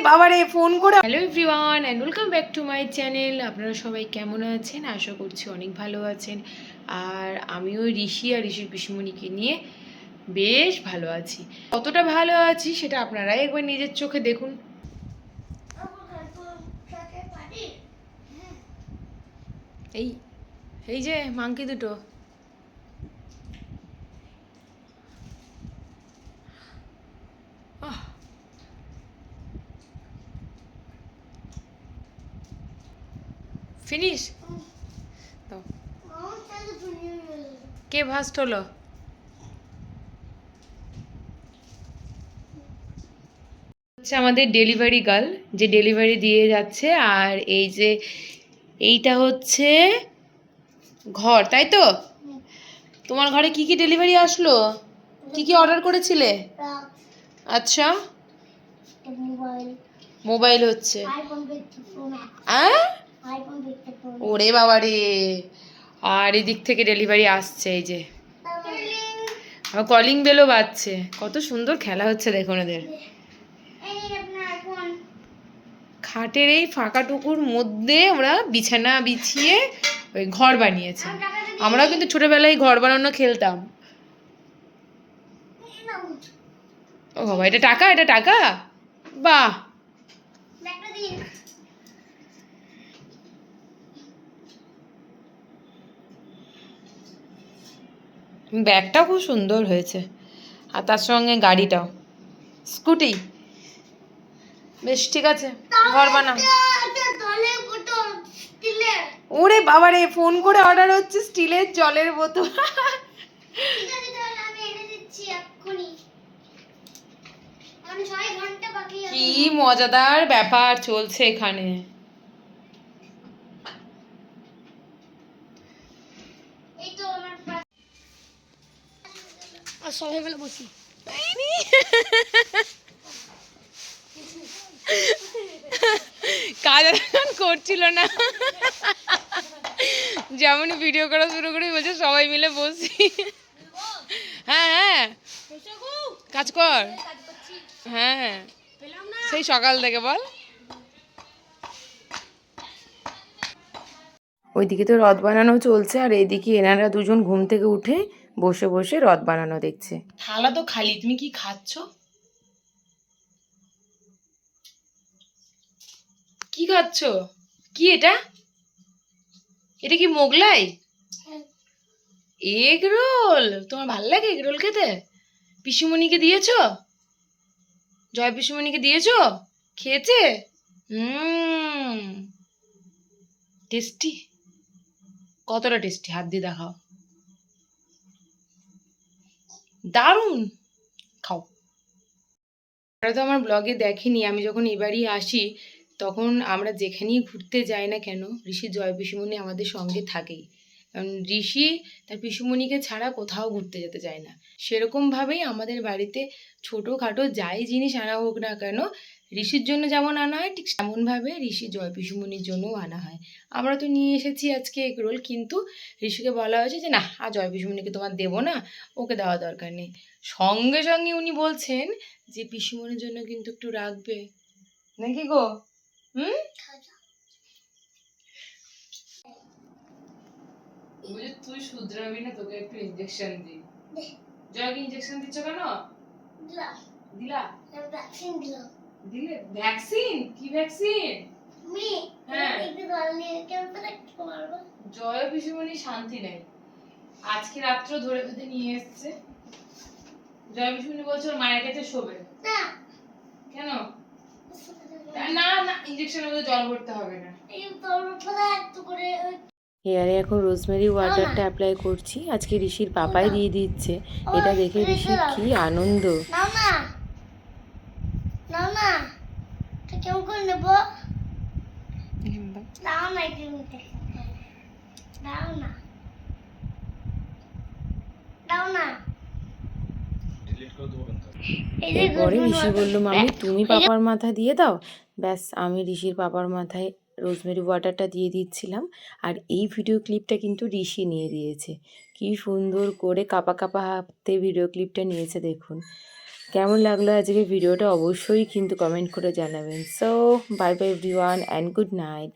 বাবারে ফোন করে। Hello everyone and welcome back to my channel. আপনারা সবাই কেমন আছেন? আশা করছি অনেক ভালো আছেন। আর আমিও ঋষি আর ঋষির পিসিমণিকে নিয়ে বেশ ভালো আছি। কতটা ভালো আছি সেটা আপনারাই একবার নিজের চোখে দেখুন। এই এই যে মাংকি দুটো, ফিনিশ তো কে ফার্স্ট হলো? হচ্ছে আমাদের ডেলিভারি গার্ল, যে ডেলিভারি দিয়ে যাচ্ছে। আর এই যে এইটা হচ্ছে ঘর, তাই তো? তোমার ঘরে কি কি ডেলিভারি আসলো? কি কি অর্ডার করেছিলে? আচ্ছা, মোবাইল হচ্ছে। ওরে বাবা রে! আর এদিক থেকে ডেলিভারি আসছে, এই যে কলিং বেলও বাজছে। কত সুন্দর খেলা হচ্ছে দেখুন এদের। খাটের এই ফাঁকাটুকুর মধ্যে ওরা বিছানা বিছিয়ে ওই ঘর বানিয়েছে। আমরাও কিন্তু ছোটবেলায় ঘর বানানো খেলতাম। ও বাবা, এটা টাকা, এটা টাকা, বাহ! ব্যাগটাও খুব সুন্দর হয়েছে, আর তার সঙ্গে গাড়িটাও, স্কুটি। বেশ, ঠিক আছে, ঘর বানাও। ওরে বাবারে, ফোন করে অর্ডার হচ্ছে স্টিলের জলের বোতল। কি মজাদার ব্যাপার চলছে এখানে। সবাই মিলে বসি। কাজ এখন করছিল না, যেমন ভিডিও করা শুরু করে বলছে সবাই মিলে বসি। হ্যাঁ হ্যাঁ, কাজ কর। হ্যাঁ হ্যাঁ, সেই সকাল থেকে বল। ওইদিকে তো রথ বানানো চলছে, আর এইদিকে এনারা দুজন ঘুম থেকে উঠে বসে বসে রথ বানানো দেখছে। থালা তো খালি, তুমি কি খাচ্ছ? কি খাচ্ছ? কি এটা? এটা কি মোগলাই? Egg roll? তোমার ভাল লাগে এগ রোল খেতে? পিসুমণিকে দিয়েছো? জয় পিসুমণিকে দিয়েছো? খেয়েছে? টেস্টি? কতটা টেস্টি? হাত দিয়ে দেখাও। দারুণ, খাও। ওরা তো আমার ব্লগে দেখেনি, আমি যখন এবারই আসি তখন আমরা যেখানেই ঘুরতে যাই না কেন, ঋষি জয় পিসুমণি আমাদের সঙ্গে থাকেই। কারণ ঋষি তার পিসুমণিকে ছাড়া কোথাও ঘুরতে যেতে চায় না। সেরকমভাবেই আমাদের বাড়িতে ছোটোখাটো যাই জিনিস আনা হোক না কেন, ঋষির জন্য যেমন আনা হয় ঠিক তেমনভাবে ঋষি জয় পিসুমণির জন্যও আনা হয়। আমরা তো নিয়ে এসেছি আজকে এগরোল, কিন্তু ঋষিকে বলা হয়েছে যে না, আর জয় পিসুমণিকে তোমার দেবো না, ওকে দেওয়া দরকার নেই। সঙ্গে সঙ্গে উনি বলছেন যে পিসুমণির জন্য কিন্তু একটু রাখবে নাকি গো? তুই শুধরাবি না, তোকে একটু ইনজেকশন দিই। জয়কে ইনজেকশন দিচ্ছ কেন? দিলা? দিলে ভ্যাকসিন? কি ভ্যাকসিন? হ্যাঁ, জয় পিসুমণি শান্তি নেই, আজকে রাত্র ধরে বেঁধে নিয়ে এসছে। জয় পিসুমণি বলছে ওর মায়ের কাছে শোবে। কেন? না না, ইনজেকশনের মধ্যে জল ভরতে হবে না। হেয়ারে এখন রোজমেরি ওয়াটারটা অ্যাপ্লাই করছি, আজকে ঋষির পাপাই দিয়ে দিচ্ছে। এটা দেখে ঋষির কি আনন্দ। এরপরে ঋষি বলল মামি তুমি পাপার মাথা দিয়ে দাও। ব্যাস, আমি ঋষির পাপার মাথায় রোজমেরি ওয়াটারটা দিয়ে দিচ্ছিলাম। আর এই ভিডিও ক্লিপটা কিন্তু ঋষি নিয়ে দিয়েছে। কি সুন্দর করে কাঁপা কাঁপা হাতে ভিডিও ক্লিপটা নিয়েছে দেখুন। কেমন লাগলো আজকের ভিডিওটা অবশ্যই কিন্তু কমেন্ট করে জানাবেন। So bye bye everyone and good night.